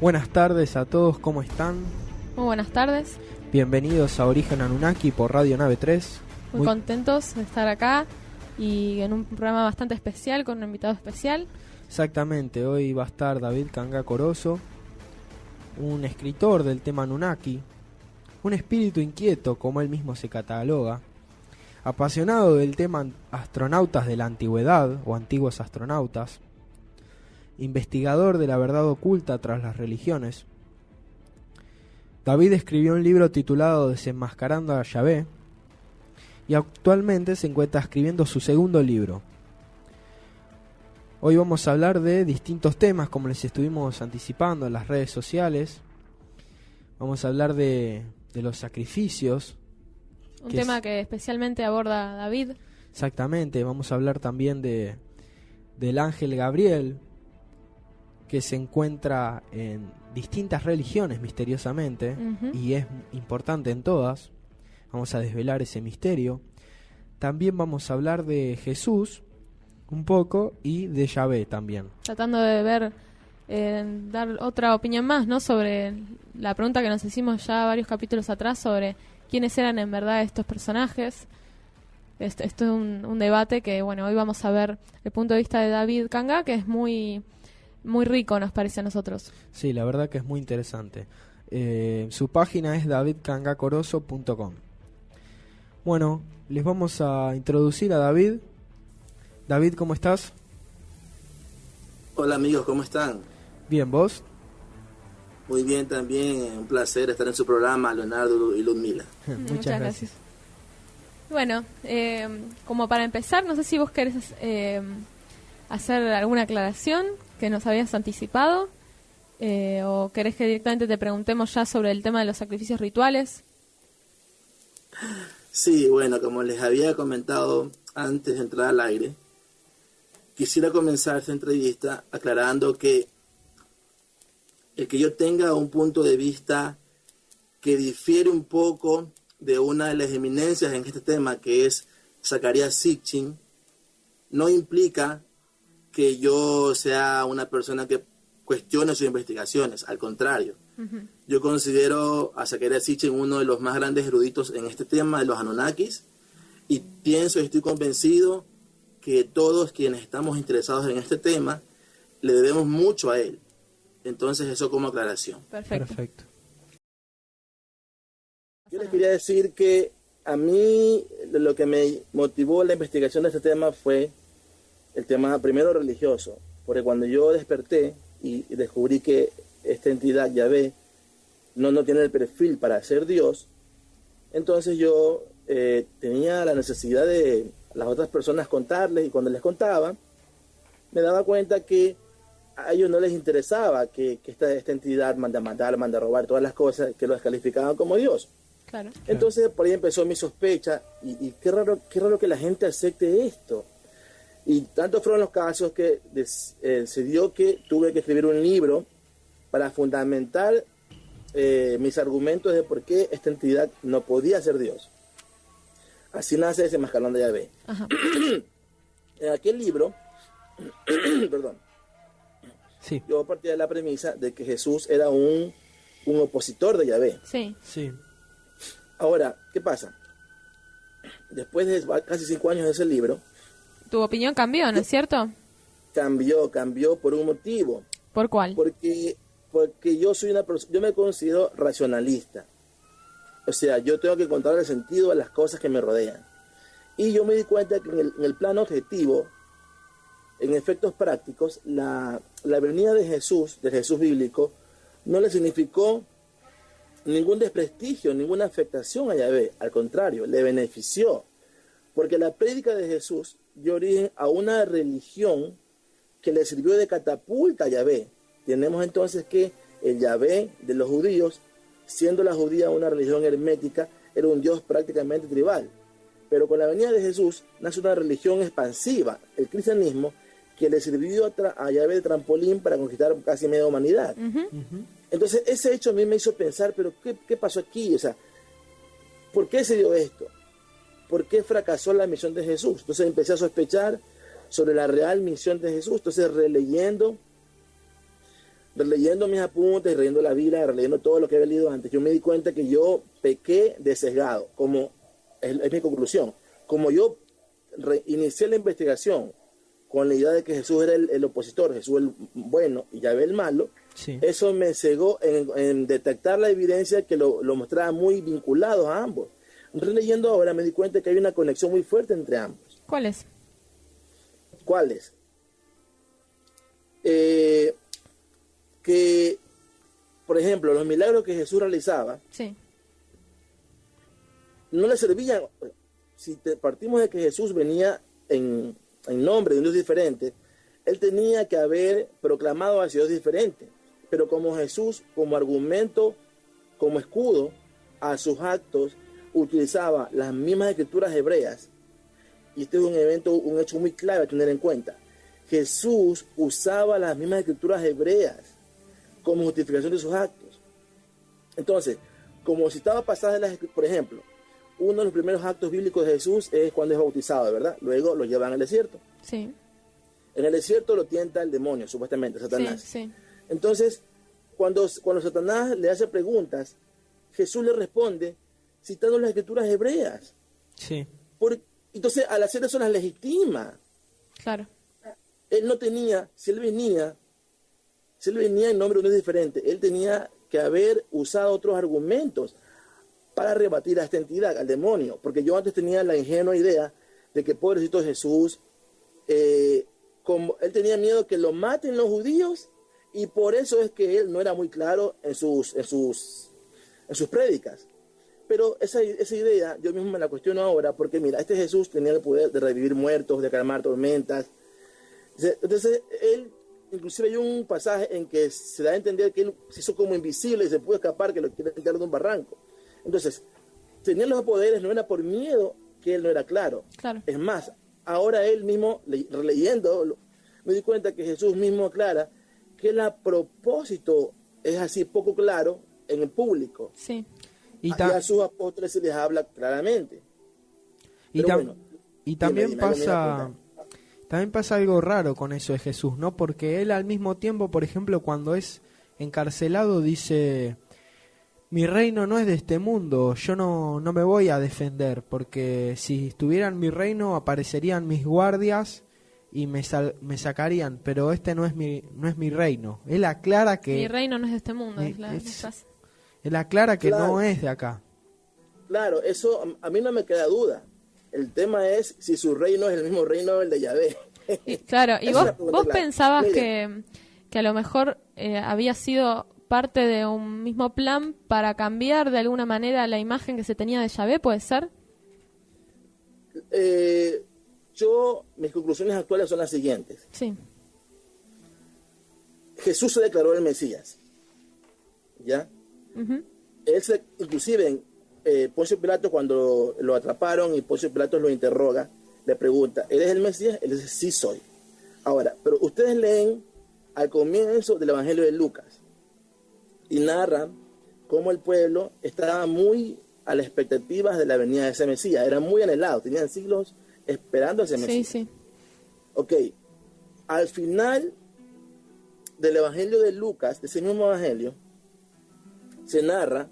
Buenas tardes a todos, ¿cómo están? Muy buenas tardes. Bienvenidos a Origen Anunnaki por Radio Nave 3. Muy contentos de estar acá y en un programa bastante especial con un invitado especial. Exactamente, hoy va a estar David Kanga Corozo, un escritor del tema Anunnaki, un espíritu inquieto como él mismo se cataloga, apasionado del tema astronautas de la antigüedad o antiguos astronautas, investigador de la verdad oculta tras las religiones. David escribió un libro titulado Desenmascarando a Yahvé y actualmente se encuentra escribiendo su segundo libro. Hoy vamos a hablar de distintos temas como les estuvimos anticipando en las redes sociales. Vamos a hablar de los sacrificios. Un tema que especialmente aborda David. Exactamente, vamos a hablar también del ángel Gabriel, que se encuentra en distintas religiones misteriosamente, y es importante en todas. Vamos a desvelar ese misterio. También vamos a hablar de Jesús un poco y de Yahvé también. Tratando de ver, dar otra opinión más, ¿no? Sobre la pregunta que nos hicimos ya varios capítulos atrás sobre quiénes eran en verdad estos personajes. Esto es un debate que, bueno, hoy vamos a ver el punto de vista de David Kanga, que es muy rico, nos parece a nosotros. Sí, la verdad que es muy interesante. Su página es davidkangacorozo.com. Bueno, les vamos a introducir a David. David, ¿cómo estás? Hola amigos, ¿cómo están? Bien, ¿vos? Muy bien también, un placer estar en su programa, Leonardo y Ludmila. Muchas gracias. Bueno, como para empezar, no sé si vos querés hacer alguna aclaración que nos habías anticipado, o querés que directamente te preguntemos ya sobre el tema de los sacrificios rituales. Sí, bueno, como les había comentado antes de entrar al aire, quisiera comenzar esta entrevista aclarando que el que yo tenga un punto de vista que difiere un poco de una de las eminencias en este tema, que es Zecharia Sitchin, no implica que yo sea una persona que cuestione sus investigaciones. Al contrario, yo considero a Zecharia Sitchin uno de los más grandes eruditos en este tema de los Anunnakis, y pienso y estoy convencido que todos quienes estamos interesados en este tema le debemos mucho a él. Entonces, eso como aclaración. Perfecto. Yo les quería decir que a mí lo que me motivó la investigación de este tema fue el tema primero religioso, porque cuando yo desperté y descubrí que esta entidad, Yahvé, no tiene el perfil para ser Dios, entonces yo tenía la necesidad de las otras personas contarles, y cuando les contaba, me daba cuenta que a ellos no les interesaba que esta entidad manda matar, manda robar, todas las cosas que lo descalificaban como Dios. Claro. Entonces por ahí empezó mi sospecha, y qué raro que la gente acepte esto. Y tantos fueron los casos que se dio que tuve que escribir un libro para fundamentar mis argumentos de por qué esta entidad no podía ser Dios. Así nace Desenmascarando a Yahvé. En aquel libro, perdón, Sí. yo partía de la premisa de que Jesús era un opositor de Yahvé. Sí. Ahora, ¿qué pasa? Después de casi 5 años de ese libro, Tu opinión cambió, ¿no es cierto? cambió por un motivo. ¿Por cuál? Porque yo soy yo me considero racionalista. O sea, yo tengo que encontrar el sentido a las cosas que me rodean. Y yo me di cuenta que en el plano objetivo, en efectos prácticos, la venida de Jesús, del Jesús bíblico, no le significó ningún desprestigio, ninguna afectación a Yahvé. Al contrario, le benefició. Porque la prédica de Jesús dio origen a una religión que le sirvió de catapulta a Yahvé. Tenemos entonces que el Yahvé de los judíos, siendo la judía una religión hermética, era un Dios prácticamente tribal. Pero con la venida de Jesús nace una religión expansiva, el cristianismo, que le sirvió a Yahvé de trampolín para conquistar casi media humanidad. Entonces ese hecho a mí me hizo pensar, pero ¿qué pasó aquí? O sea, ¿por qué se dio esto? ¿Por qué fracasó la misión de Jesús? Entonces empecé a sospechar sobre la real misión de Jesús. Entonces, releyendo releyendo mis apuntes, releyendo la Biblia, releyendo todo lo que había leído antes, yo me di cuenta que yo pequé de sesgado, como es mi conclusión. Como yo inicié la investigación con la idea de que Jesús era el opositor, Jesús el bueno y Yahvé el malo, Sí. eso me cegó en detectar la evidencia que lo mostraba muy vinculados a ambos. Releyendo ahora me di cuenta que hay una conexión muy fuerte entre ambos. ¿Cuál es? ¿Cuáles? Que, por ejemplo, los milagros que Jesús realizaba Sí. no le servían. Si partimos de que Jesús venía en nombre de un Dios diferente, él tenía que haber proclamado hacia Dios diferente. Pero como Jesús, como argumento, como escudo a sus actos, utilizaba las mismas escrituras hebreas, y este es un hecho muy clave a tener en cuenta. Jesús usaba las mismas escrituras hebreas como justificación de sus actos. Entonces, como si estaba pasada las escrituras, por ejemplo, uno de los primeros actos bíblicos de Jesús es cuando es bautizado, ¿verdad? Luego lo llevan al desierto. Sí. En el desierto lo tienta el demonio, supuestamente, Satanás. Sí, sí. Entonces, cuando Satanás le hace preguntas, Jesús le responde citando las escrituras hebreas. Sí. Entonces, al hacer eso las legitima. Claro. Él no tenía, si él venía en nombre de un Dios diferente, él tenía que haber usado otros argumentos para rebatir a esta entidad, al demonio, porque yo antes tenía la ingenua idea de que pobrecito Jesús, como él tenía miedo que lo maten los judíos, y por eso es que él no era muy claro en sus prédicas. Pero esa idea yo mismo me la cuestiono ahora, porque mira, este Jesús tenía el poder de revivir muertos, de calmar tormentas. Entonces él, inclusive hay un pasaje en que se da a entender que él se hizo como invisible y se pudo escapar, que lo quiere tirar de un barranco. Entonces, tener los poderes no era por miedo que él no era claro. Claro. Es más, ahora él mismo, releyendo, me di cuenta que Jesús mismo aclara que el propósito es así poco claro en el público. Sí. Y a sus apóstoles se les habla claramente. Y también pasa algo raro con eso de Jesús, ¿no? Porque él al mismo tiempo, por ejemplo, cuando es encarcelado dice: mi reino no es de este mundo, yo no me voy a defender, porque si estuviera en mi reino aparecerían mis guardias y me sacarían, pero este no es mi reino. Él aclara que mi reino no es de este mundo, es la frase. Él aclara que claro, no es de acá. Claro, eso a mí no me queda duda. El tema es si su reino es el mismo reino del de Yahvé. Claro, y vos clara. pensabas que a lo mejor había sido parte de un mismo plan para cambiar de alguna manera la imagen que se tenía de Yahvé, ¿puede ser? Mis conclusiones actuales son las siguientes. Sí. Jesús se declaró el Mesías, ¿ya? Uh-huh. Inclusive Poncio Pilato, cuando lo atraparon y Poncio Pilato lo interroga, le pregunta: ¿eres el Mesías? Él dice: sí soy. Ahora, pero ustedes leen al comienzo del Evangelio de Lucas y narran cómo el pueblo estaba muy a las expectativas de la venida de ese Mesías. Eran muy anhelados, tenían siglos esperando a ese Mesías. Sí, sí. Ok, al final del Evangelio de Lucas, de ese mismo Evangelio, se narra,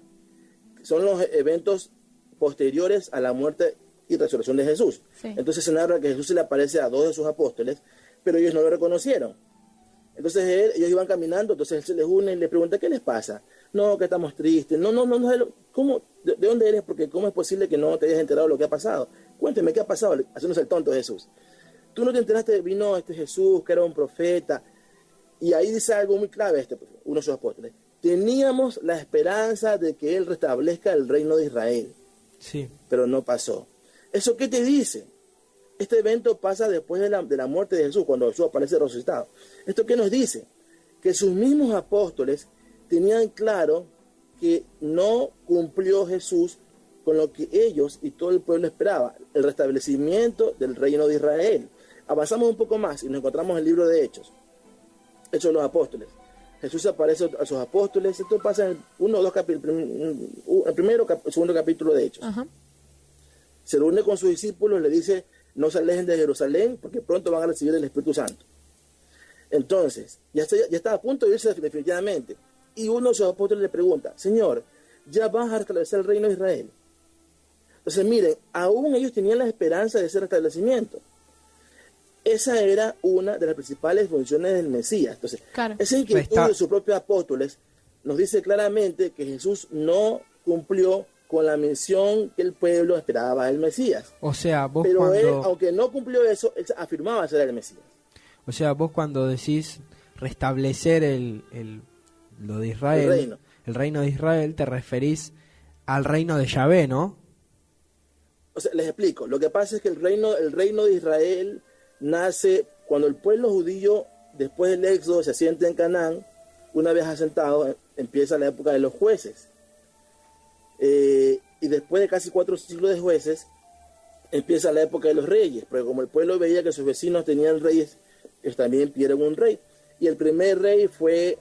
son los eventos posteriores a la muerte y resurrección de Jesús. Sí. Entonces se narra que Jesús se le aparece a 2 de sus apóstoles, pero ellos no lo reconocieron. Entonces ellos iban caminando, entonces él se les une y le pregunta: ¿qué les pasa? No, que estamos tristes. No, ¿cómo? ¿De dónde eres? Porque ¿cómo es posible que no te hayas enterado de lo que ha pasado? Cuénteme, ¿qué ha pasado? Haciéndose el tonto Jesús. Tú no te enteraste, vino este Jesús, que era un profeta. Y ahí dice algo muy clave uno de sus apóstoles: teníamos la esperanza de que él restablezca el reino de Israel. Sí. Pero no pasó. ¿Eso qué te dice? Este evento pasa después de la muerte de Jesús, cuando Jesús aparece resucitado. ¿Esto qué nos dice? Que sus mismos apóstoles tenían claro que no cumplió Jesús con lo que ellos y todo el pueblo esperaba: el restablecimiento del reino de Israel. Avanzamos un poco más y nos encontramos en el libro de Hechos de los Apóstoles. Jesús aparece a sus apóstoles. Esto pasa en el primero segundo capítulo de Hechos. Ajá. Se reúne con sus discípulos, le dice: no se alejen de Jerusalén porque pronto van a recibir el Espíritu Santo. Entonces, ya está a punto de irse definitivamente. Y uno de sus apóstoles le pregunta, Señor, ¿ya vas a restablecer el reino de Israel? Entonces, miren, aún ellos tenían la esperanza de ese restablecimiento. Esa era una de las principales funciones del Mesías. Entonces, Claro. esa inquietud de sus propios apóstoles nos dice claramente que Jesús no cumplió con la misión que el pueblo esperaba del Mesías. O sea, vos Pero cuando... él, aunque no cumplió eso, él afirmaba ser el Mesías. O sea, vos cuando decís restablecer lo de Israel, el reino de Israel, te referís al reino de Yahvé, ¿no? O sea, les explico. Lo que pasa es que el reino de Israel nace cuando el pueblo judío, después del éxodo, se asienta en Canaán. Una vez asentado, empieza la época de los jueces. Y después de casi 4 siglos de jueces, empieza la época de los reyes. Porque como el pueblo veía que sus vecinos tenían reyes, ellos también pidieron un rey. Y el primer rey fue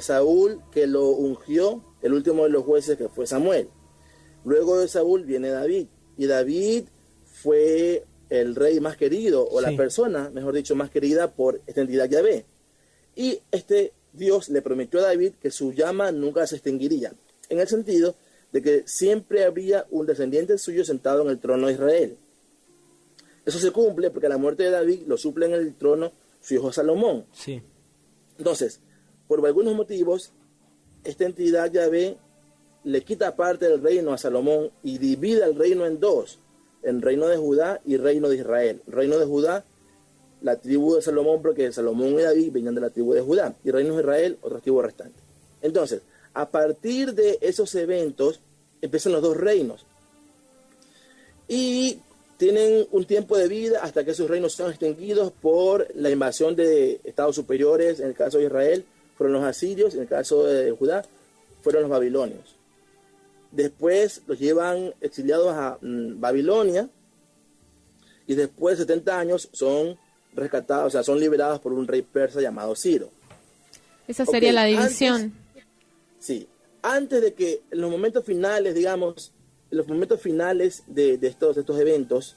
Saúl, que lo ungió, el último de los jueces, que fue Samuel. Luego de Saúl viene David. Y David fue el rey más querido, o la persona, mejor dicho, más querida por esta entidad Yahvé. Y Dios le prometió a David que su llama nunca se extinguiría, en el sentido de que siempre habría un descendiente suyo sentado en el trono de Israel. Eso se cumple porque a la muerte de David lo suple en el trono su hijo Salomón. Sí. Entonces, por algunos motivos, esta entidad Yahvé le quita parte del reino a Salomón y divide el reino en dos, en reino de Judá y reino de Israel. El reino de Judá, la tribu de Salomón, porque Salomón y David venían de la tribu de Judá, y el reino de Israel, otra tribu restante. Entonces, a partir de esos eventos, empiezan los dos reinos. Y tienen un tiempo de vida hasta que esos reinos son extinguidos por la invasión de estados superiores. En el caso de Israel, fueron los asirios, en el caso de Judá, fueron los babilonios. Después los llevan exiliados a Babilonia y después de 70 años son rescatados, o sea, son liberados por un rey persa llamado Ciro. Esa sería la división. Antes de que en los momentos finales, digamos, en los momentos finales de estos eventos,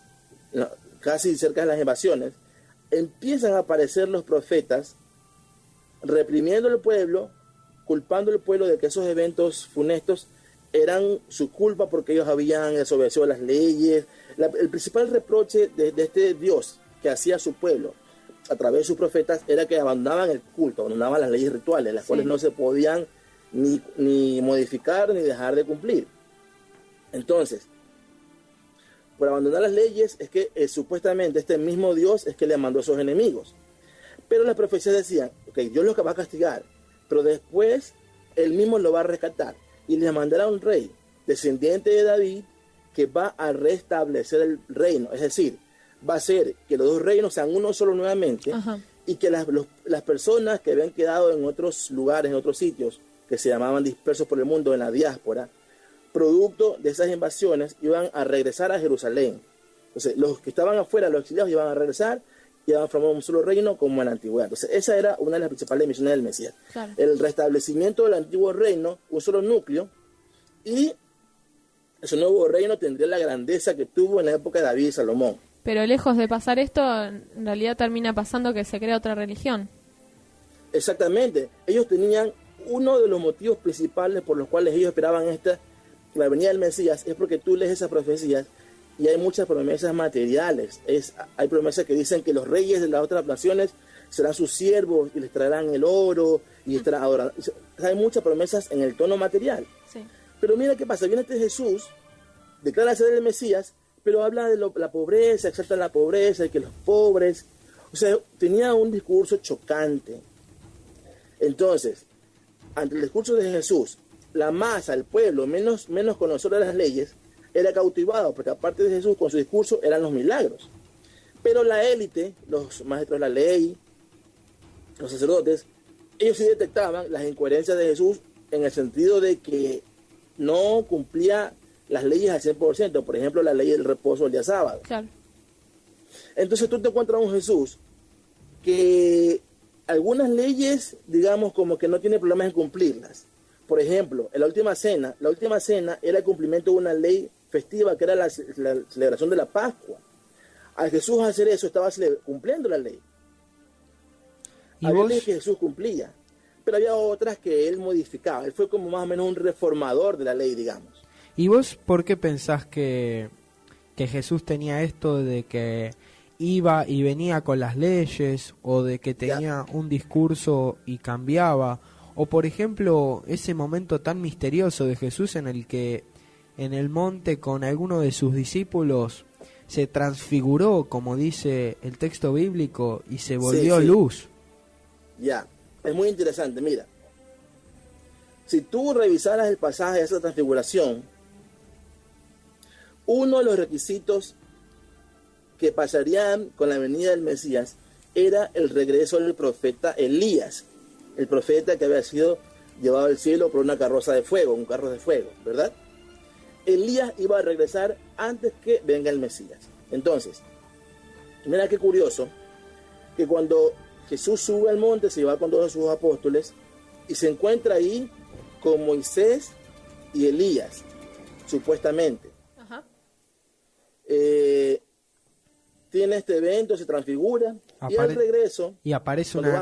casi cerca de las invasiones, empiezan a aparecer los profetas reprimiendo al pueblo, culpando al pueblo de que esos eventos funestos eran su culpa porque ellos habían desobedecido las leyes. El principal reproche de este Dios que hacía a su pueblo a través de sus profetas era que abandonaban el culto, abandonaban las leyes rituales, las cuales no se podían ni modificar ni dejar de cumplir. Entonces, por abandonar las leyes es que supuestamente este mismo Dios es que le mandó a sus enemigos. Pero las profecías decían, Dios los va a castigar, pero después él mismo lo va a rescatar y le mandará un rey descendiente de David que va a restablecer el reino. Es decir, va a hacer que los dos reinos sean uno solo nuevamente. Ajá. Y que las personas que habían quedado en otros lugares, en otros sitios, que se llamaban dispersos por el mundo en la diáspora, producto de esas invasiones, iban a regresar a Jerusalén. Entonces, los que estaban afuera, los exiliados, iban a regresar y iban a formar un solo reino como en la antigüedad. Entonces, esa era una de las principales misiones del Mesías. Claro. El restablecimiento del antiguo reino, un solo núcleo, y ese nuevo reino tendría la grandeza que tuvo en la época de David y Salomón. Pero lejos de pasar esto, en realidad termina pasando que se crea otra religión. Exactamente. Ellos tenían uno de los motivos principales por los cuales ellos esperaban la venida del Mesías, es porque tú lees esas profecías y hay muchas promesas materiales. Hay promesas que dicen que los reyes de las otras naciones serán sus siervos y les traerán el oro y estarán adorando. Hay muchas promesas en el tono material. Sí. Pero mira qué pasa, viene Jesús, declara ser el Mesías, pero habla de la pobreza, exalta la pobreza, de que los pobres, o sea, tenía un discurso chocante. Entonces, ante el discurso de Jesús, la masa, el pueblo, menos conocedor de las leyes, era cautivado, porque aparte de Jesús, con su discurso, eran los milagros. Pero la élite, los maestros de la ley, los sacerdotes, ellos sí detectaban las incoherencias de Jesús en el sentido de que no cumplía las leyes al 100%, por ejemplo, la ley del reposo el día sábado. Claro. Entonces tú te encuentras un Jesús que algunas leyes, digamos, como que no tiene problemas en cumplirlas. Por ejemplo, en la última cena era el cumplimiento de una ley festiva que era la celebración de la Pascua. Al Jesús hacer eso estaba cumpliendo la ley. ¿Y Había vos? leyes que Jesús cumplía, pero había otras que él modificaba. Él fue como más o menos un reformador de la ley, digamos. ¿Y vos por qué pensás que Jesús tenía esto de que iba y venía con las leyes, o de que tenía un discurso y cambiaba? O por ejemplo, ese momento tan misterioso de Jesús en el que en el monte con alguno de sus discípulos se transfiguró, como dice el texto bíblico, y se volvió Sí. luz. Ya, es muy interesante, mira. Si tú revisaras el pasaje de esa transfiguración, uno de los requisitos que pasarían con la venida del Mesías era el regreso del profeta Elías, el profeta que había sido llevado al cielo por una carroza de fuego, un carro de fuego, ¿verdad? Elías iba a regresar antes que venga el Mesías. Entonces, mira qué curioso, que cuando Jesús sube al monte, se va con todos sus apóstoles y se encuentra ahí con Moisés y Elías, supuestamente. Ajá. Tiene este evento, se transfigura, y al regreso... Y aparece cuando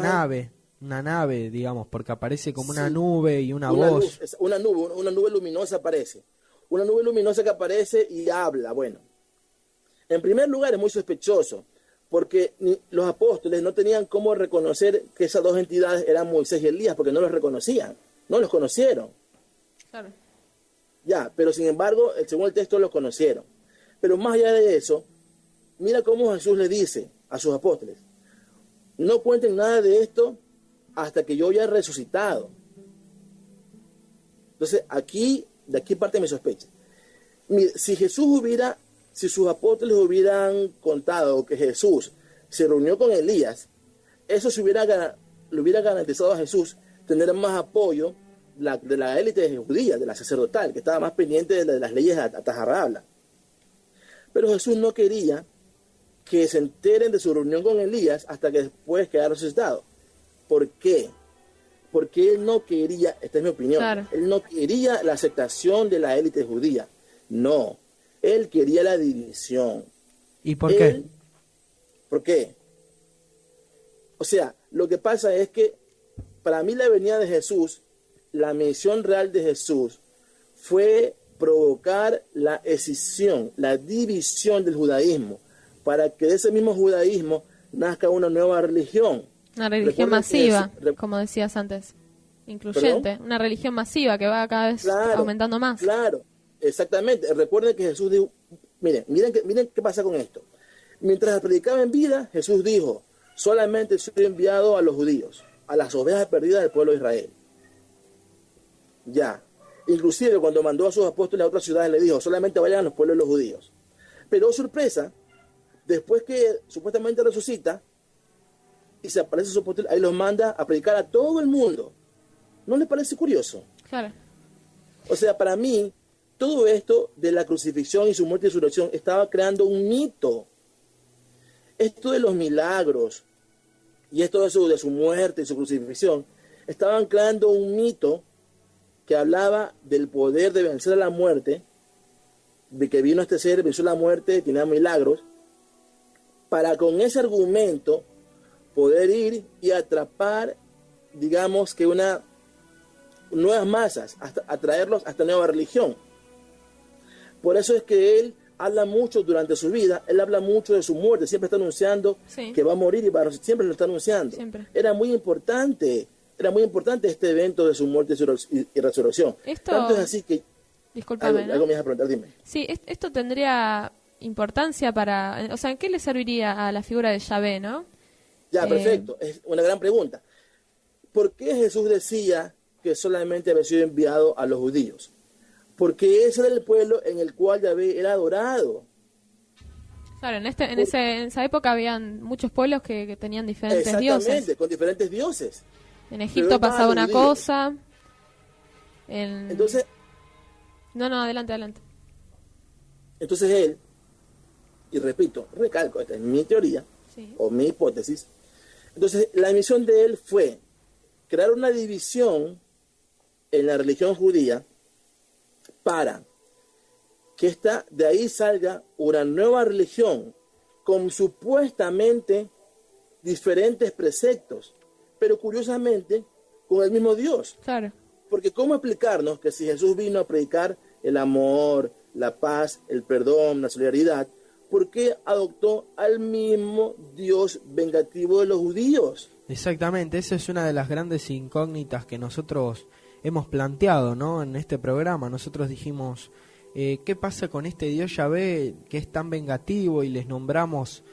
una nave, digamos, porque aparece como una Sí, nube y una voz. una nube luminosa aparece. Una nube luminosa que aparece y habla. Bueno, en primer lugar es muy sospechoso, porque los apóstoles no tenían cómo reconocer que esas dos entidades eran Moisés y Elías, porque no los reconocían, no los conocieron. Claro. Ya, pero sin embargo, según el texto, los conocieron. Pero más allá de eso, mira cómo Jesús le dice a sus apóstoles: no cuenten nada de esto hasta que yo haya resucitado. Entonces, de aquí parte mi sospecha. Mira, si sus apóstoles hubieran contado que Jesús se reunió con Elías, eso le hubiera garantizado a Jesús tener más apoyo de la élite judía, de la sacerdotal, que estaba más pendiente de las leyes a tajarrabla. Pero Jesús no quería que se enteren de su reunión con Elías hasta que después quedara resucitado. ¿Por qué? Porque él no quería, esta es mi opinión, Claro. él no quería la aceptación de la élite judía. No, él quería la división. ¿Y por qué? ¿Por qué? O sea, lo que pasa es que para mí la venida de Jesús, la misión real de Jesús fue provocar la escisión, la división del judaísmo, para que de ese mismo judaísmo nazca una nueva religión. Una religión Recuerden que masiva, Jesús- como decías antes. Incluyente. ¿Perdón? Una religión masiva que va cada vez Claro, aumentando más. Claro, exactamente. Recuerden que Jesús dijo, miren qué pasa con esto. Mientras predicaba en vida, Jesús dijo: solamente soy enviado a los judíos, a las ovejas perdidas del pueblo de Israel. Ya. Inclusive cuando mandó a sus apóstoles a otras ciudades le dijo: solamente vayan a los pueblos de los judíos. Pero sorpresa, después que supuestamente resucita y se aparece a sus apóstoles, ahí los manda a predicar a todo el mundo. ¿No les parece curioso? Claro. O sea, para mí, todo esto de la crucifixión y su muerte y resurrección estaba creando un mito. Esto de los milagros y esto de su muerte y su crucifixión estaban creando un mito que hablaba del poder de vencer a la muerte, de que vino este ser, venció la muerte, tenía milagros, para con ese argumento poder ir y atrapar, digamos que nuevas masas, hasta atraerlos a esta nueva religión. Por eso es que él habla mucho durante su vida, él habla mucho de su muerte, siempre está anunciando Sí. que va a morir siempre lo está anunciando. Siempre. Era muy importante este evento de su muerte y resurrección. Esto- Tanto es así que... Discúlpame, ¿no? algo me vas a preguntar, dime. Sí, esto tendría importancia para... O sea, ¿en qué le serviría a la figura de Yahvé, no? Ya, perfecto. Es una gran pregunta. ¿Por qué Jesús decía que solamente había sido enviado a los judíos? Porque ese era el pueblo en el cual Yahvé era adorado. Claro, en esa época habían muchos pueblos que tenían diferentes Exactamente, dioses. con diferentes dioses. En Pero Egipto estaban pasaba los una judíos. cosa. Entonces No, adelante. él, y repito, recalco, esta es mi teoría, Sí. o mi hipótesis. Entonces, la misión de él fue crear una división en la religión judía para que de ahí salga una nueva religión con supuestamente diferentes preceptos, pero curiosamente con el mismo Dios. Claro. Porque ¿cómo explicarnos que si Jesús vino a predicar el amor, la paz, el perdón, la solidaridad, ¿por qué adoptó al mismo Dios vengativo de los judíos? Exactamente, esa es una de las grandes incógnitas que nosotros hemos planteado, ¿no? En este programa. Nosotros dijimos, ¿qué pasa con este Dios Yahvé que es tan vengativo? Y les nombramos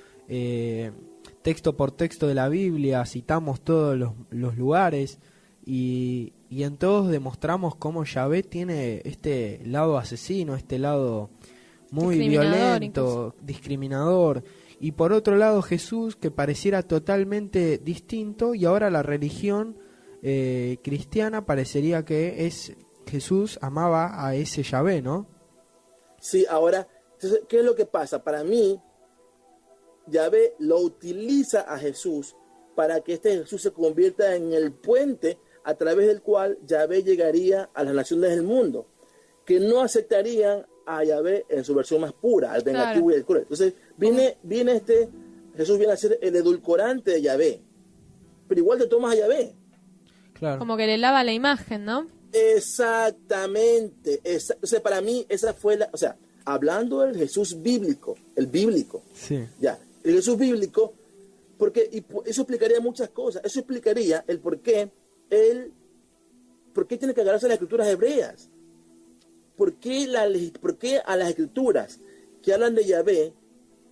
texto por texto de la Biblia, citamos todos los lugares y en todos demostramos cómo Yahvé tiene este lado asesino, este lado muy violento, incluso discriminador. Y por otro lado Jesús, que pareciera totalmente distinto, y ahora la religión cristiana parecería que Jesús amaba a ese Yahvé, ¿no? Sí, ahora, entonces, ¿qué es lo que pasa? Para mí, Yahvé lo utiliza a Jesús para que este Jesús se convierta en el puente a través del cual Yahvé llegaría a las naciones del mundo, que no aceptarían a Yahvé en su versión más pura, al vengativo, claro, y al cruel. Entonces Jesús viene a ser el edulcorante de Yahvé, pero igual te tomas a Yahvé. Claro. Como que le lava la imagen, ¿no? Exactamente. O sea, para mí esa fue o sea, hablando del Jesús bíblico, el bíblico, sí, ya, el Jesús bíblico, porque eso explicaría muchas cosas. Eso explicaría el por qué tiene que agarrarse a las escrituras hebreas. ¿Por qué a las escrituras que hablan de Yahvé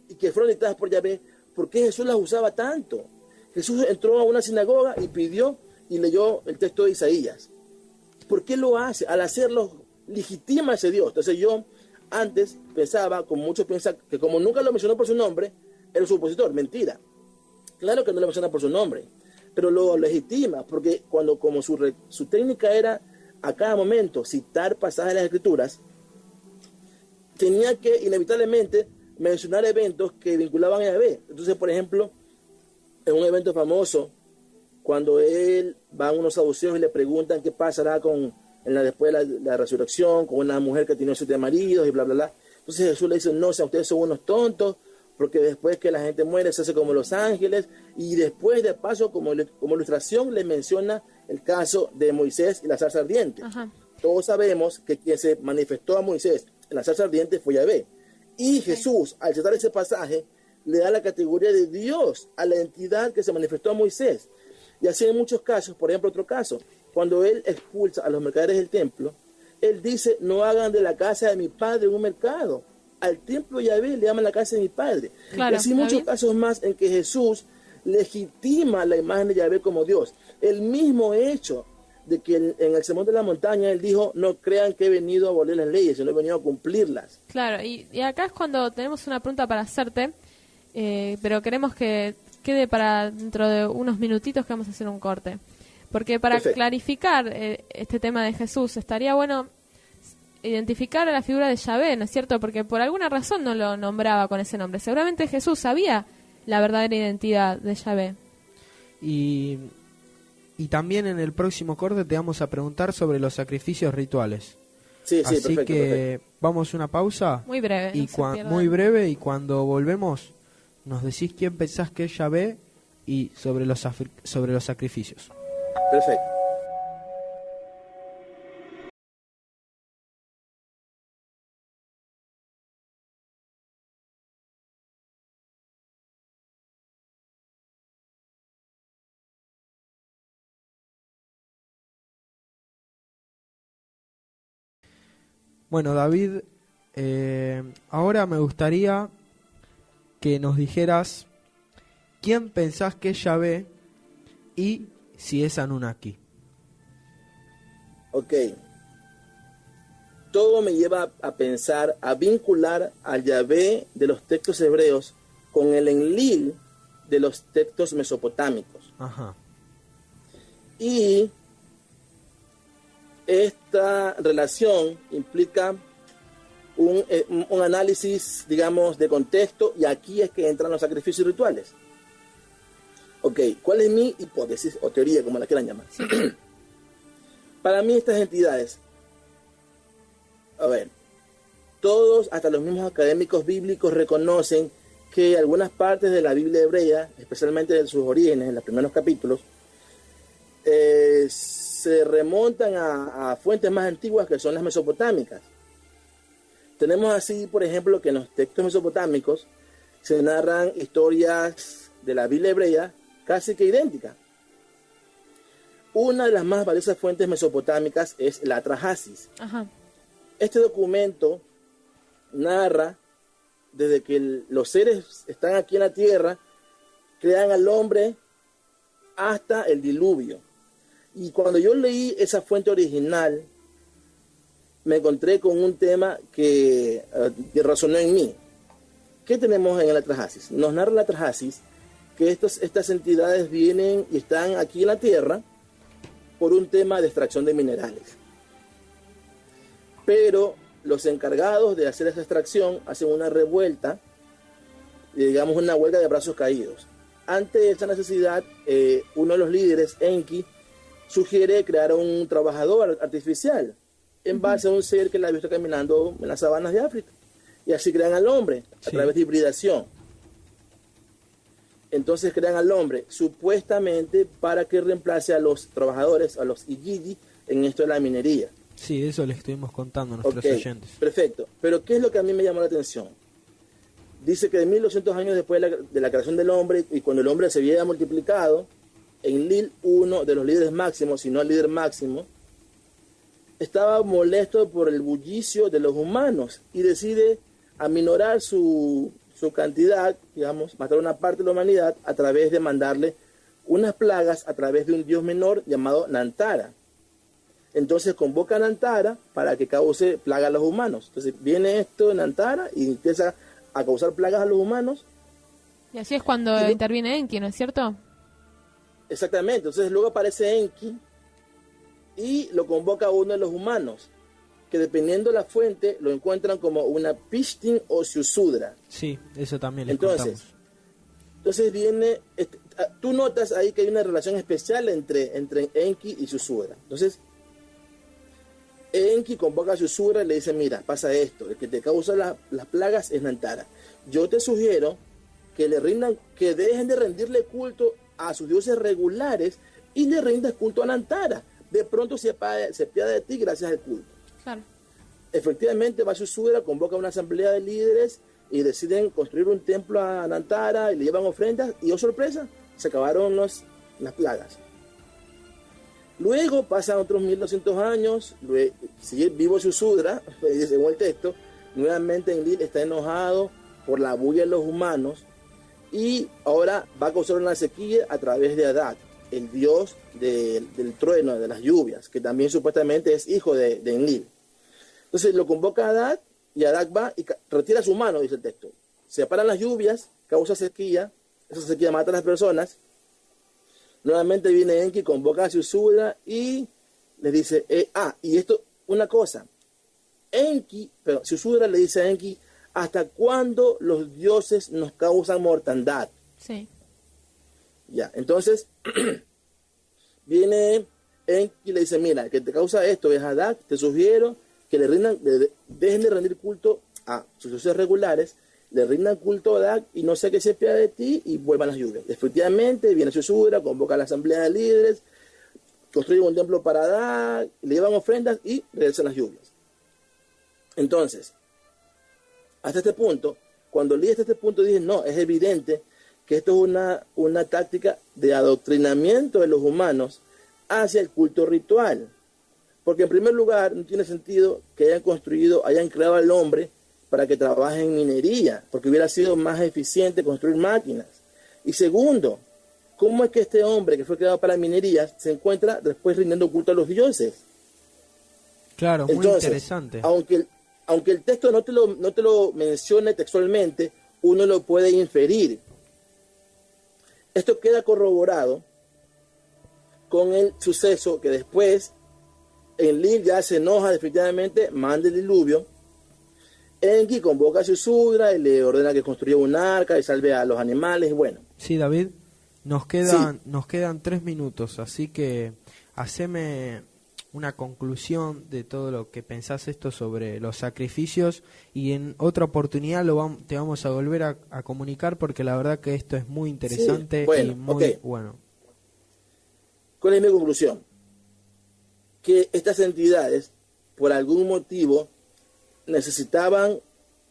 y que fueron dictadas por Yahvé, por qué Jesús las usaba tanto? Jesús entró a una sinagoga y pidió y leyó el texto de Isaías. ¿Por qué lo hace? Al hacerlo, legitima a ese Dios. Entonces yo antes pensaba, como muchos piensan, que como nunca lo mencionó por su nombre, era su opositor. Mentira. Claro que no lo menciona por su nombre, pero lo legitima, porque como su técnica era a cada momento citar pasajes de las Escrituras, tenía que inevitablemente mencionar eventos que vinculaban a Yahvé. Entonces, por ejemplo, en un evento famoso, cuando él va a unos saduceos y le preguntan qué pasará después de la resurrección con una mujer que tiene 7 maridos y bla, bla, bla. Entonces Jesús le dice, no, o sea, ustedes son unos tontos, porque después que la gente muere se hace como los ángeles, y después de paso, como ilustración, le menciona el caso de Moisés y la zarza ardiente. Ajá. Todos sabemos que quien se manifestó a Moisés en la zarza ardiente fue Yahvé. Y Jesús, al citar ese pasaje, le da la categoría de Dios a la entidad que se manifestó a Moisés. Y así en muchos casos. Por ejemplo, otro caso, cuando él expulsa a los mercaderes del templo, él dice, no hagan de la casa de mi padre un mercado. Al templo Yahvé le llaman la casa de mi padre. Claro, y así muchos casos más en que Jesús legitima la imagen de Yahvé como Dios. El mismo hecho de que en el Sermón de la Montaña él dijo, no crean que he venido a abolir las leyes, sino he venido a cumplirlas. Claro, y acá es cuando tenemos una pregunta para hacerte, pero queremos que quede para dentro de unos minutitos que vamos a hacer un corte. Porque para clarificar este tema de Jesús, estaría bueno identificar a la figura de Yahvé, ¿no es cierto? Porque por alguna razón no lo nombraba con ese nombre. Seguramente Jesús sabía la verdadera identidad de Yahvé. Y también en el próximo corte te vamos a preguntar sobre los sacrificios rituales. Sí, así perfecto, que perfecto. Vamos a una pausa. Muy breve. Y muy breve, y cuando volvemos nos decís quién pensás que es Yahvé y sobre los sacrificios. Perfecto. Bueno, David, ahora me gustaría que nos dijeras quién pensás que es Yahvé y si es Anunnaki. Ok. Todo me lleva a pensar, a vincular al Yahvé de los textos hebreos con el Enlil de los textos mesopotámicos. Ajá. Y esta relación implica un análisis, digamos, de contexto, y aquí es que entran los sacrificios rituales. Ok, ¿cuál es mi hipótesis o teoría, como la quieran llamar? Sí. Para mí estas entidades, a ver, todos, hasta los mismos académicos bíblicos, reconocen que algunas partes de la Biblia hebrea, especialmente de sus orígenes, en los primeros capítulos, se remontan a fuentes más antiguas que son las mesopotámicas. Tenemos así, por ejemplo, que en los textos mesopotámicos se narran historias de la Biblia hebrea casi que idénticas. Una de las más valiosas fuentes mesopotámicas es la Atrahasis. Ajá. Este documento narra desde que los seres están aquí en la tierra, crean al hombre hasta el diluvio. Y cuando yo leí esa fuente original, me encontré con un tema que resonó en mí. ¿Qué tenemos en el Atrahasis? Nos narra el Atrahasis que estas entidades vienen y están aquí en la tierra por un tema de extracción de minerales. Pero los encargados de hacer esa extracción hacen una revuelta, digamos una huelga de brazos caídos. Ante esa necesidad, uno de los líderes, Enki, sugiere crear un trabajador artificial en base a un ser que la ha visto caminando en las sabanas de África. Y así crean al hombre a través de hibridación. Entonces crean al hombre supuestamente para que reemplace a los trabajadores, a los Igigi, en esto de la minería. Sí, eso le estuvimos contando a nuestros oyentes. Perfecto. Pero ¿qué es lo que a mí me llamó la atención? Dice que de 1200 años después de la creación del hombre, y cuando el hombre se había multiplicado, Enlil, uno de los líderes máximos, si no el líder máximo, estaba molesto por el bullicio de los humanos y decide aminorar su cantidad, digamos, matar una parte de la humanidad a través de mandarle unas plagas a través de un dios menor llamado Nantara. Entonces convoca a Nantara para que cause plaga a los humanos. Entonces viene esto en Nantara y empieza a causar plagas a los humanos. Y así es cuando interviene Enki, ¿no es cierto? Exactamente. Entonces luego aparece Enki y lo convoca a uno de los humanos, que dependiendo de la fuente lo encuentran como una Pishtin o Siusudra. Sí, eso también les contamos. Entonces viene, tú notas ahí que hay una relación especial entre Enki y Siusudra. Entonces Enki convoca a Siusudra y le dice, mira, pasa esto, el que te causa las plagas es Nantara. Yo te sugiero que que dejen de rendirle culto a sus dioses regulares y le rindas culto a Nantara. De pronto se piada de ti gracias al culto. Claro. Efectivamente va Siusudra, convoca una asamblea de líderes y deciden construir un templo a Nantara y le llevan ofrendas y, oh sorpresa, se acabaron las plagas. Luego pasan otros 1200 años, sigue vivo Siusudra, según el texto, nuevamente Enlil está enojado por la bulla de los humanos y ahora va a causar una sequía a través de Adad, el dios del trueno, de las lluvias, que también supuestamente es hijo de Enlil. Entonces lo convoca a Adad y Adad va y retira su mano, dice el texto. Se paran las lluvias, causa sequía, esa sequía mata a las personas. Nuevamente viene Enki, convoca a Siusudra y le dice, y esto, una cosa, Siusudra le dice a Enki, ¿hasta cuándo los dioses nos causan mortandad? Sí. Ya, entonces viene Enki y le dice, mira, el que te causa esto es Adad, te sugiero que dejen de rendir culto a sus dioses regulares, le rindan culto a Adad y no sea que se piada de ti y vuelvan las lluvias. Efectivamente, viene Siusudra, convoca a la asamblea de líderes, construyen un templo para Adad, le llevan ofrendas y regresan las lluvias. Entonces, hasta este punto, cuando leí hasta este punto dije, no, es evidente que esto es una táctica de adoctrinamiento de los humanos hacia el culto ritual. Porque en primer lugar, no tiene sentido que hayan creado al hombre para que trabaje en minería, porque hubiera sido más eficiente construir máquinas. Y segundo, ¿cómo es que este hombre que fue creado para minería se encuentra después rindiendo culto a los dioses? Claro, muy interesante. Aunque el texto no te lo mencione textualmente, uno lo puede inferir. Esto queda corroborado con el suceso que después Enlil ya se enoja definitivamente, manda el diluvio. Enki convoca a Siusudra y le ordena que construya un arca y salve a los animales. Bueno. Sí, David, nos quedan 3 minutos, así que haceme una conclusión de todo lo que pensás esto sobre los sacrificios y en otra oportunidad te vamos a volver a comunicar porque la verdad que esto es muy interesante y muy bueno. ¿Cuál es mi conclusión? Que estas entidades, por algún motivo, necesitaban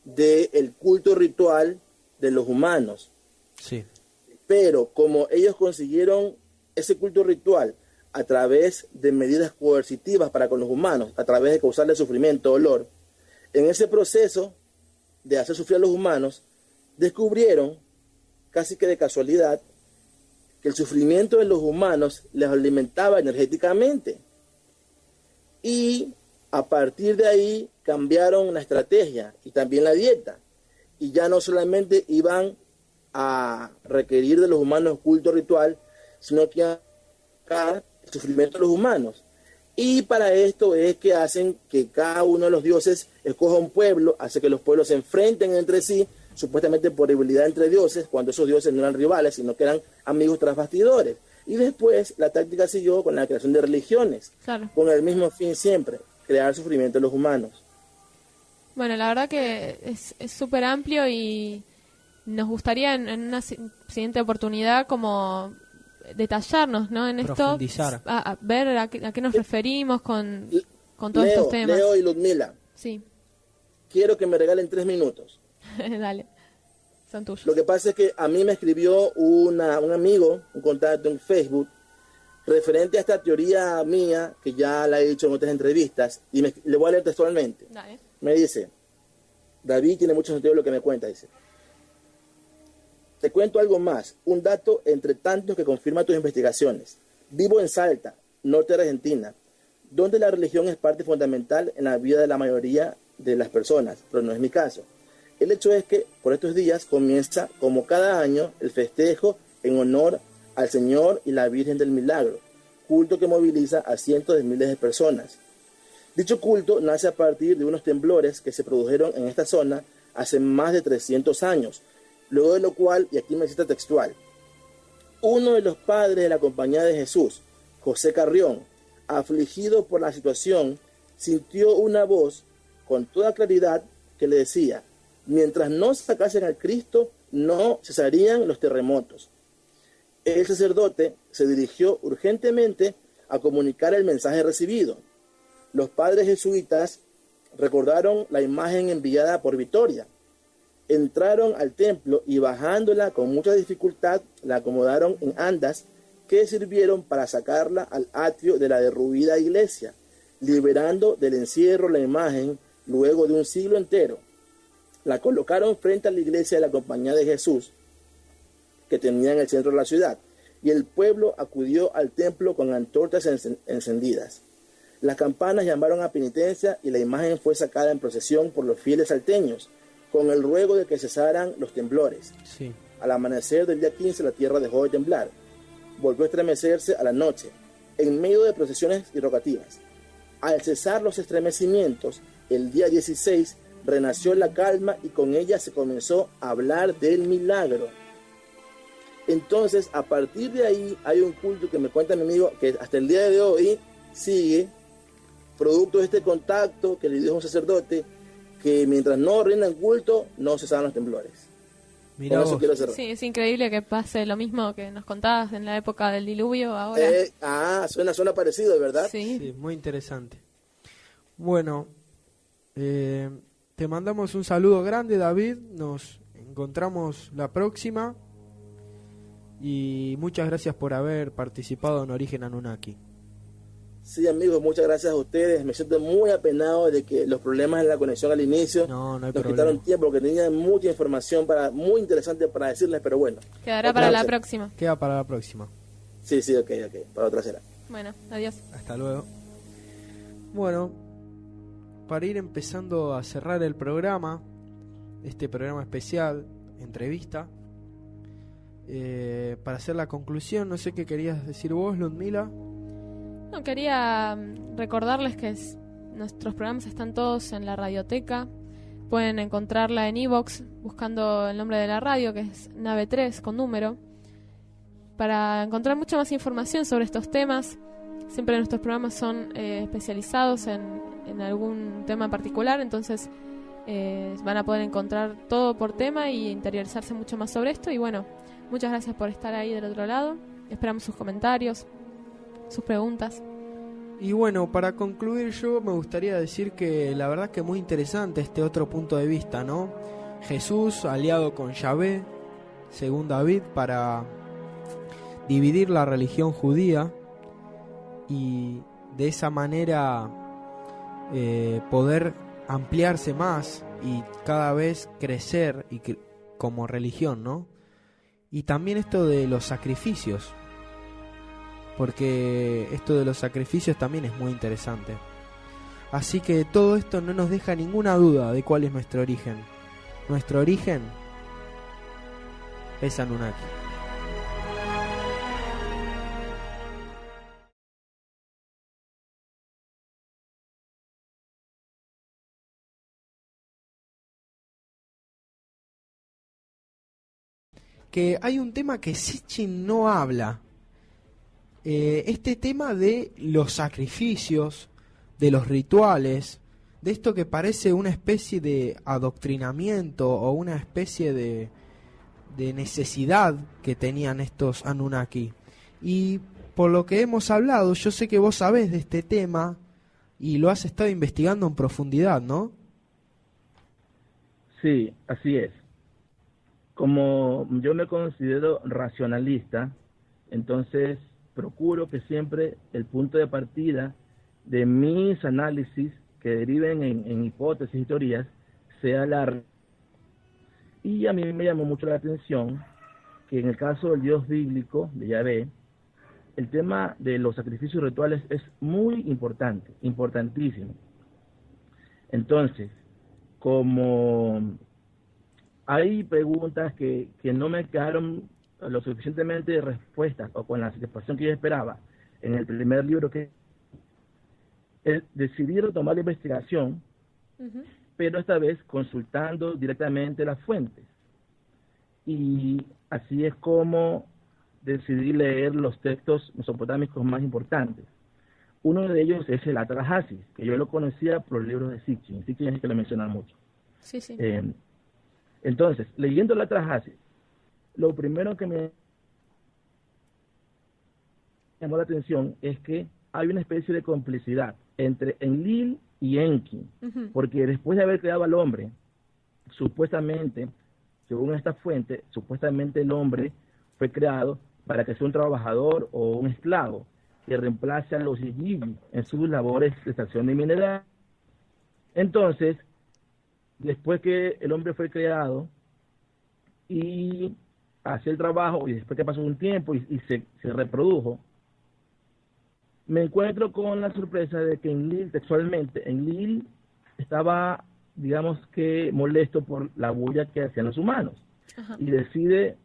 del culto ritual de los humanos. Sí. Pero como ellos consiguieron ese culto ritual a través de medidas coercitivas para con los humanos, a través de causarles sufrimiento, dolor, en ese proceso de hacer sufrir a los humanos, descubrieron, casi que de casualidad, que el sufrimiento de los humanos les alimentaba energéticamente. Y a partir de ahí cambiaron la estrategia y también la dieta. Y ya no solamente iban a requerir de los humanos culto ritual, sino que a el sufrimiento de los humanos. Y para esto es que hacen que cada uno de los dioses escoja un pueblo, hace que los pueblos se enfrenten entre sí, supuestamente por rivalidad entre dioses, cuando esos dioses no eran rivales, sino que eran amigos tras bastidores. Y después la táctica siguió con la creación de religiones, Claro. con el mismo fin siempre, crear sufrimiento de los humanos. Bueno, la verdad que es súper amplio y nos gustaría en una siguiente oportunidad como detallarnos, ¿no? En esto, Profundizar. a ver a qué nos referimos con todos estos temas. Leo y Ludmila, Sí, quiero que me regalen 3 minutos. dale, son tuyos. Lo que pasa es que a mí me escribió un amigo, un contacto en Facebook, referente a esta teoría mía, que ya la he dicho en otras entrevistas, y le voy a leer textualmente. Dale. Me dice, David tiene mucho sentido lo que me cuenta, dice. Te cuento algo más, un dato entre tantos que confirma tus investigaciones. Vivo en Salta, norte de Argentina, donde la religión es parte fundamental en la vida de la mayoría de las personas, pero no es mi caso. El hecho es que por estos días comienza, como cada año, el festejo en honor al Señor y la Virgen del Milagro, culto que moviliza a cientos de miles de personas. Dicho culto nace a partir de unos temblores que se produjeron en esta zona hace más de 300 años, luego de lo cual, y aquí me cita textual, uno de los padres de la Compañía de Jesús, José Carrión, afligido por la situación, sintió una voz con toda claridad que le decía, mientras no sacasen al Cristo, no cesarían los terremotos. El sacerdote se dirigió urgentemente a comunicar el mensaje recibido. Los padres jesuitas recordaron la imagen enviada por Victoria. Entraron al templo y bajándola con mucha dificultad la acomodaron en andas que sirvieron para sacarla al atrio de la derruida iglesia, liberando del encierro la imagen luego de un siglo entero. La colocaron frente a la iglesia de la Compañía de Jesús, que tenía en el centro de la ciudad, y el pueblo acudió al templo con antorchas encendidas. Las campanas llamaron a penitencia y la imagen fue sacada en procesión por los fieles salteños, con el ruego de que cesaran los temblores. Sí. Al amanecer del día 15 la tierra dejó de temblar. Volvió a estremecerse a la noche, en medio de procesiones y rogativas. Al cesar los estremecimientos, el día 16 renació la calma y con ella se comenzó a hablar del milagro. Entonces, a partir de ahí, hay un culto que me cuenta mi amigo que hasta el día de hoy sigue, producto de este contacto que le dio un sacerdote, que mientras no rindan culto, no cesaban los temblores. Mirá Con eso vos. quiero cerrar. Sí, es increíble que pase lo mismo que nos contabas en la época del diluvio ahora. Suena parecido, ¿verdad? Sí. Sí, muy interesante. Bueno, te mandamos un saludo grande, David. Nos encontramos la próxima. Y muchas gracias por haber participado en Origen Anunnaki. Sí, amigos, muchas gracias a ustedes. Me siento muy apenado de que los problemas en la conexión al inicio No hay nos problema. quitaron tiempo, porque tenía mucha información muy interesante para decirles, pero bueno. Quedará Otra para la vez. próxima. Queda para la próxima. Sí, ok, para otra será. Bueno, adiós. Hasta luego. Bueno, para ir empezando a cerrar el programa, este programa especial, entrevista, para hacer la conclusión, no sé qué querías decir vos, Ludmila. No, quería recordarles que nuestros programas están todos en la radioteca. Pueden encontrarla en iVoox buscando el nombre de la radio, que es Nave 3 con número, para encontrar mucha más información sobre estos temas. Siempre nuestros programas son especializados en algún tema en particular, entonces van a poder encontrar todo por tema y interiorizarse mucho más sobre esto. Y bueno, muchas gracias por estar ahí del otro lado. Esperamos sus comentarios, sus preguntas. Y bueno, para concluir yo me gustaría decir que la verdad que muy interesante este otro punto de vista, ¿no? Jesús aliado con Yahvé, según David, para dividir la religión judía y de esa manera poder ampliarse más y cada vez crecer como religión, ¿no? Y también esto de los sacrificios, porque esto de los sacrificios también es muy interesante. Así que todo esto no nos deja ninguna duda de cuál es nuestro origen. Nuestro origen es Anunnaki. Que hay un tema que Sitchin no habla. Este tema de los sacrificios, de los rituales, de esto que parece una especie de adoctrinamiento o una especie de necesidad que tenían estos Anunnaki. Y por lo que hemos hablado, yo sé que vos sabés de este tema y lo has estado investigando en profundidad, ¿no? Sí, así es. Como yo me considero racionalista, entonces procuro que siempre el punto de partida de mis análisis que deriven en hipótesis y teorías sea la... Y a mí me llamó mucho la atención que en el caso del Dios bíblico, de Yahvé, el tema de los sacrificios rituales es muy importante, importantísimo. Entonces, como hay preguntas que no me quedaron lo suficientemente respuestas o con la satisfacción que yo esperaba en el primer libro, que decidí retomar la investigación, pero esta vez consultando directamente las fuentes. Y así es como decidí leer los textos mesopotámicos más importantes. Uno de ellos es el Atrahasis, que yo lo conocía por los libros de Sitchin. Sitchin es el que lo menciona mucho. Sí, sí. Entonces, leyendo el Atrahasis, lo primero que me llamó la atención es que hay una especie de complicidad entre Enlil y Enki, porque después de haber creado al hombre, supuestamente, según esta fuente, supuestamente el hombre fue creado para que sea un trabajador o un esclavo que reemplace a los Yiji en sus labores de extracción de mineral. Entonces, después que el hombre fue creado y hacía el trabajo, y después que pasó un tiempo y se reprodujo, me encuentro con la sorpresa de que Enlil, textualmente, Enlil estaba, digamos que, molesto por la bulla que hacían los humanos. Ajá. Y decide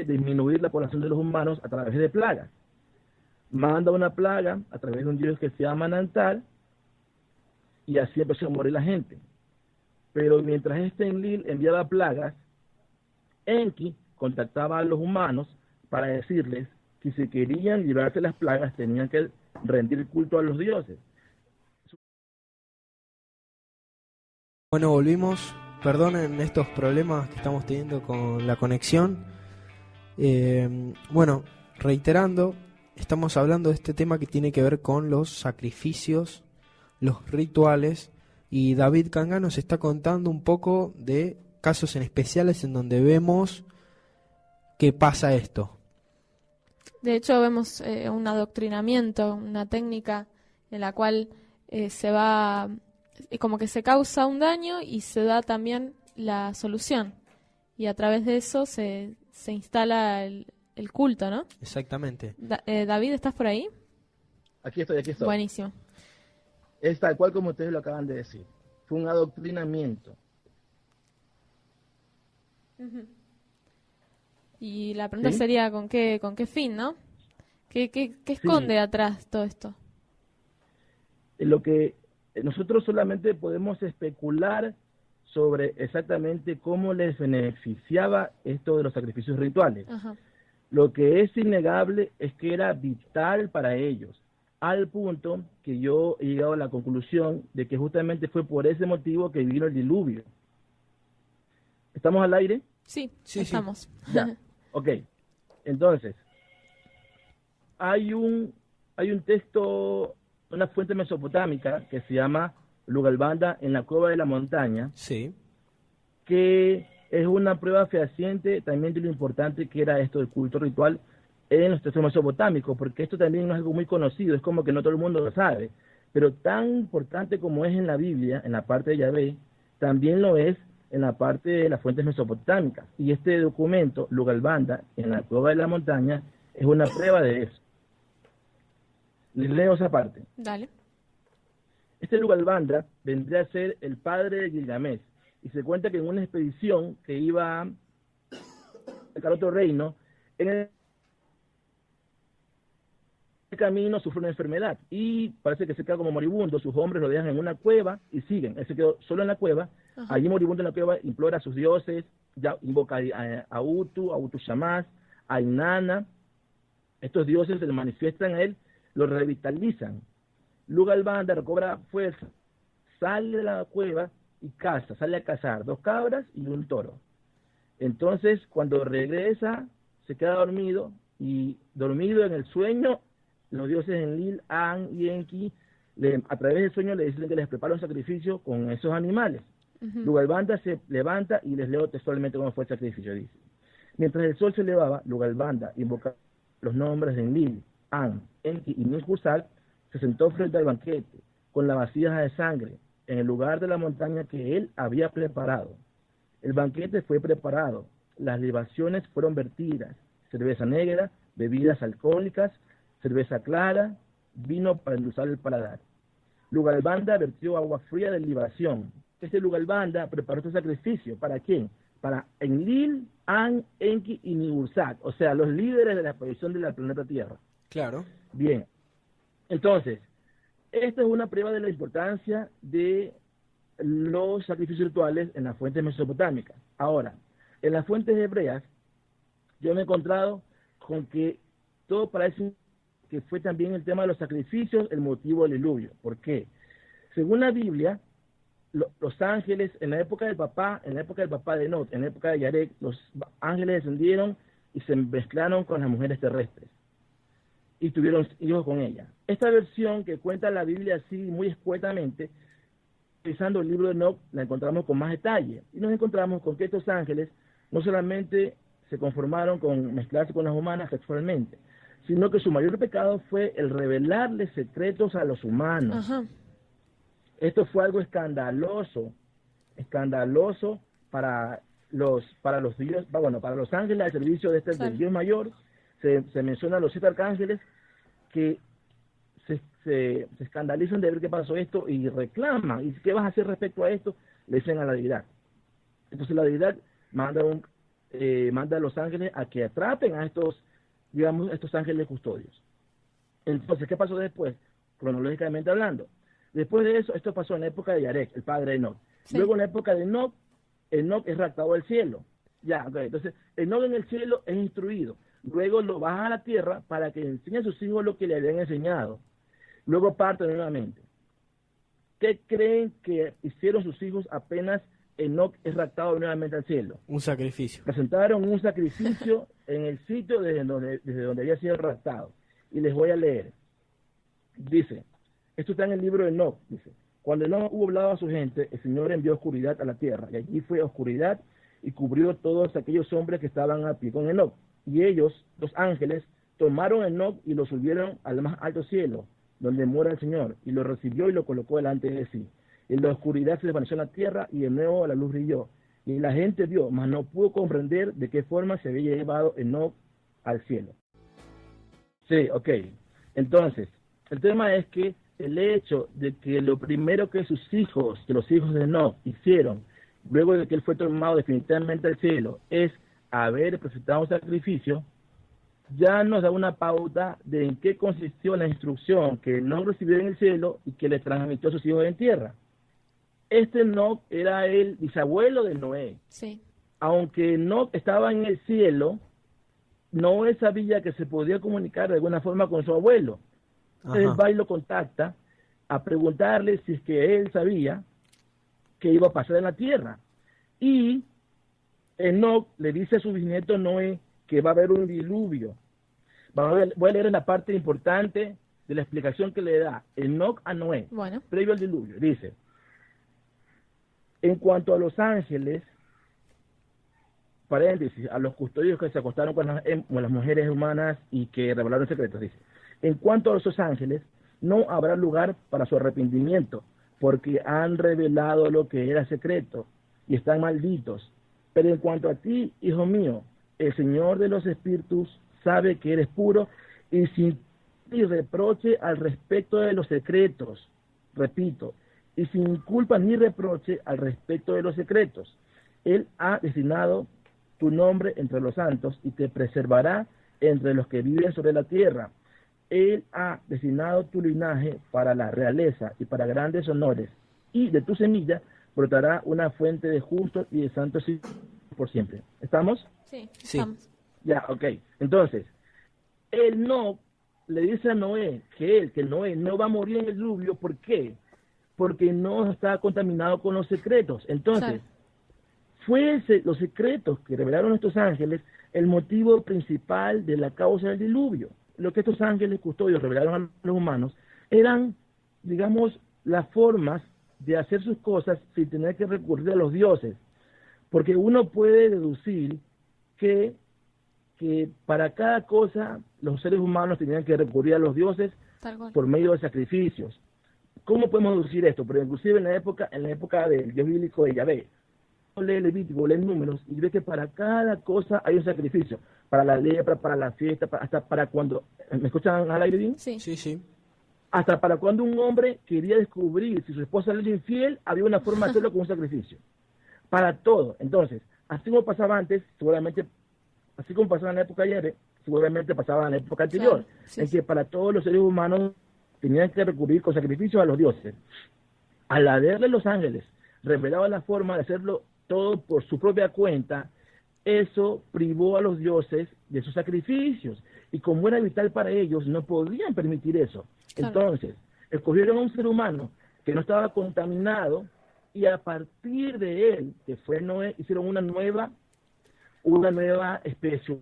disminuir la población de los humanos a través de plagas. Manda una plaga a través de un dios que se llama Nantal, y así empezó a morir la gente. Pero mientras este Enlil enviaba plagas, Enki contactaba a los humanos para decirles que si querían librarse de las plagas tenían que rendir culto a los dioses. Bueno, volvimos. Perdonen estos problemas que estamos teniendo con la conexión. Bueno, reiterando, estamos hablando de este tema que tiene que ver con los sacrificios, los rituales, y David Kanga nos está contando un poco de casos en especiales en donde vemos que pasa esto. De hecho, vemos un adoctrinamiento, una técnica en la cual se va, como que se causa un daño y se da también la solución. Y a través de eso se instala el culto, ¿no? Exactamente. David, ¿estás por ahí? Aquí estoy. Buenísimo. Es tal cual como ustedes lo acaban de decir. Fue un adoctrinamiento. Y la pregunta ¿Sí? sería ¿con qué fin, no? ¿Qué esconde atrás todo esto? Lo que nosotros solamente podemos especular sobre exactamente cómo les beneficiaba esto de los sacrificios rituales. Ajá. Lo que es innegable es que era vital para ellos, al punto que yo he llegado a la conclusión de que justamente fue por ese motivo que vino el diluvio. ¿Estamos al aire? Sí, Sí, estamos. Ya, ok. Entonces, hay un hay un texto, una fuente mesopotámica que se llama Lugalbanda en la cueva de la montaña, Sí. que es una prueba fehaciente también de lo importante que era esto del culto ritual en los textos mesopotámicos, porque esto también no es algo muy conocido, es como que no todo el mundo lo sabe, pero tan importante como es en la Biblia, en la parte de Yahvé, también lo es en la parte de las fuentes mesopotámicas. Y este documento, Lugalbanda, en la cueva de la montaña, es una prueba de eso. Les leo esa parte. Dale. Este Lugalbanda vendría a ser el padre de Gilgamesh, y se cuenta que en una expedición que iba a sacar otro reino, en el camino sufre una enfermedad y parece que se queda como moribundo. Sus hombres lo dejan en una cueva y siguen. Él se quedó solo en la cueva. Ajá. Allí moribundo en la cueva implora a sus dioses, ya invoca a Utu Shamás, a Inanna. Estos dioses se le manifiestan a él, lo revitalizan. Lugalbanda recobra fuerza, sale de la cueva y caza, sale a cazar 2 cabras y un toro. Entonces, cuando regresa, se queda dormido, y dormido en el sueño, los dioses Enlil, An y Enki, a través del sueño le dicen que les prepara un sacrificio con esos animales. Lugalbanda se levanta, y les leo textualmente cómo fue el sacrificio, dice: mientras el sol se elevaba, Lugalbanda invocaba los nombres de Enlil, An, Enki y Ninhursag, se sentó frente al banquete, con la vasija de sangre, en el lugar de la montaña que él había preparado. El banquete fue preparado, las libaciones fueron vertidas, cerveza negra, bebidas alcohólicas, cerveza clara, vino para endulzar el paladar. Lugalbanda vertió agua fría de libación. Este Lugalbanda preparó este sacrificio. ¿Para quién? Para Enlil, An, Enki y Ninhursag, o sea, los líderes de la expedición del planeta Tierra. Claro. Bien, entonces, esta es una prueba de la importancia de los sacrificios rituales en las fuentes mesopotámicas. Ahora, en las fuentes hebreas, yo me he encontrado con que todo parece que fue también el tema de los sacrificios el motivo del diluvio. ¿Por qué? Según la Biblia, los ángeles, en la época del papá de Enoc, en la época de Yarek, los ángeles descendieron y se mezclaron con las mujeres terrestres y tuvieron hijos con ella. Esta versión que cuenta la Biblia así muy escuetamente, revisando el libro de Enoc, la encontramos con más detalle, y nos encontramos con que estos ángeles no solamente se conformaron con mezclarse con las humanas sexualmente, sino que su mayor pecado fue el revelarle secretos a los humanos. Ajá. Esto fue algo escandaloso para los dioses, bueno, para los ángeles al servicio de Claro. del Dios mayor. Se menciona a los 7 arcángeles que se escandalizan de ver qué pasó esto y reclaman. ¿Y qué vas a hacer respecto a esto? Le dicen a la deidad. Entonces la deidad manda a los ángeles a que atrapen a estos ángeles custodios. Entonces, ¿qué pasó después? Cronológicamente hablando. Después de eso, esto pasó en la época de Yarek, el padre de Enoc. Sí. Luego en la época de Enoc es raptado del cielo. Ya, okay. Entonces, Enoc en el cielo es instruido. Luego lo baja a la tierra para que enseñe a sus hijos lo que le habían enseñado. Luego parte nuevamente. ¿Qué creen que hicieron sus hijos apenas Enoc es raptado nuevamente al cielo? Un sacrificio. Presentaron un sacrificio en el sitio desde donde había sido raptado. Y les voy a leer. Dice, esto está en el libro de Enoc, dice: cuando Enoc hubo hablado a su gente, el Señor envió oscuridad a la tierra, y allí fue oscuridad y cubrió todos aquellos hombres que estaban a pie con Enoc. Y ellos, los ángeles, tomaron a Enoc y lo subieron al más alto cielo, donde mora el Señor, y lo recibió y lo colocó delante de sí. Y la oscuridad se desvaneció en la tierra, y de nuevo la luz brilló. Y la gente vio, mas no pudo comprender de qué forma se había llevado Enoc al cielo. Sí, ok. Entonces, el tema es que el hecho de que lo primero que los hijos de Enoc hicieron, luego de que él fue tomado definitivamente al cielo, es haber presentado un sacrificio, ya nos da una pauta de en qué consistió la instrucción que Enoc recibió en el cielo y que le transmitió a sus hijos en tierra. Este Enoc era el bisabuelo de Noé. Sí. Aunque Enoc estaba en el cielo, Noé sabía que se podía comunicar de alguna forma con su abuelo. Entonces él va y lo contacta a preguntarle si es que él sabía que iba a pasar en la tierra. Y Enoc le dice a su bisnieto Noé que va a haber un diluvio. Voy a leer en la parte importante de la explicación que le da Enoc a Noé, Bueno. previo al diluvio. Dice, en cuanto a los ángeles, paréntesis, a los custodios que se acostaron con las mujeres humanas y que revelaron secretos, dice, en cuanto a esos ángeles, no habrá lugar para su arrepentimiento, porque han revelado lo que era secreto y están malditos. Pero en cuanto a ti, hijo mío, el Señor de los espíritus sabe que eres puro y sin reproche al respecto de los secretos. Repito, y sin culpa ni reproche al respecto de los secretos. Él ha destinado tu nombre entre los santos y te preservará entre los que viven sobre la tierra. Él ha destinado tu linaje para la realeza y para grandes honores, y de tu semilla brotará una fuente de justos y de santos por siempre. ¿Estamos? Sí, Sí. estamos. Ya, ok. Entonces, él no le dice a Noé que Noé no va a morir en el diluvio. ¿Por qué? Porque no está contaminado con los secretos. Entonces, Claro. los secretos que revelaron estos ángeles el motivo principal de la causa del diluvio. Lo que estos ángeles custodios revelaron a los humanos eran, digamos, las formas de hacer sus cosas sin tener que recurrir a los dioses. Porque uno puede deducir que para cada cosa los seres humanos tenían que recurrir a los dioses Tal cual. por medio de sacrificios. ¿Cómo podemos deducir esto? Pero inclusive en la época del Dios bíblico de Yahvé, lee Levítico, lee Números y ve que para cada cosa hay un sacrificio. Para la lepra, para la fiesta, hasta para cuando... ¿Me escuchan al aire bien? Sí. Sí, sí. Hasta para cuando un hombre quería descubrir si su esposa era infiel, había una forma de hacerlo con un sacrificio. Para todo. Entonces, así como pasaba antes, seguramente, así como pasaba en la época de ayer, seguramente pasaba en la época anterior, Claro, sí, en sí. que para todos los seres humanos tenían que recurrir con sacrificios a los dioses. Al haberle los ángeles revelado la forma de hacerlo todo por su propia cuenta, eso privó a los dioses de sus sacrificios. Y como era vital para ellos, no podían permitir eso. Claro. Entonces, escogieron a un ser humano que no estaba contaminado y a partir de él, que fue Noé, hicieron una nueva especie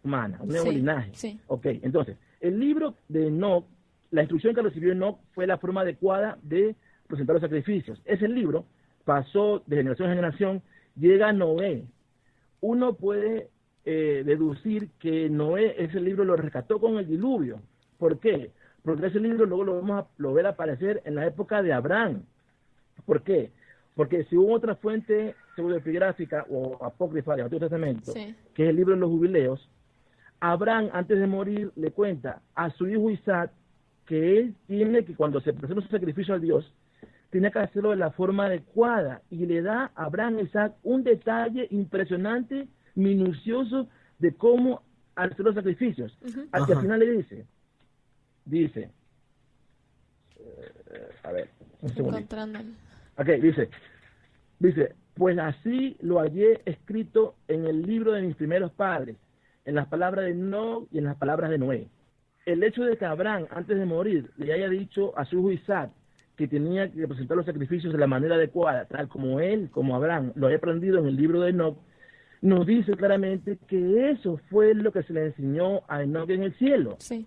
humana, un nuevo Sí, linaje. sí. Ok, entonces, el libro de Enoc, la instrucción que recibió Enoc fue la forma adecuada de presentar los sacrificios. Ese libro pasó de generación en generación, llega a Noé. Uno puede deducir que Noé ese libro lo rescató con el diluvio. ¿Por qué? Porque ese libro luego lo ver aparecer en la época de Abraham. ¿Por qué? Porque si hubo otra fuente pseudoepigráfica o apócrifa del Antiguo Testamento, Sí. que es el libro de los jubileos, Abraham antes de morir le cuenta a su hijo Isaac que él tiene que, cuando se presenta su sacrificio a Dios, tiene que hacerlo de la forma adecuada, y le da a Abraham y Isaac un detalle impresionante, minucioso, de cómo hacer los sacrificios. Ujú. Al que al Ajá. final le dice, a ver, un segundito. Encontrando. Ok, dice, pues así lo hallé escrito en el libro de mis primeros padres, en las palabras de Enoc y en las palabras de Noé. El hecho de que Abraham, antes de morir, le haya dicho a su hijo Isaac que tenía que presentar los sacrificios de la manera adecuada, tal como él, como Abraham, lo había aprendido en el libro de Enoc, nos dice claramente que eso fue lo que se le enseñó a Enoc en el cielo. Sí.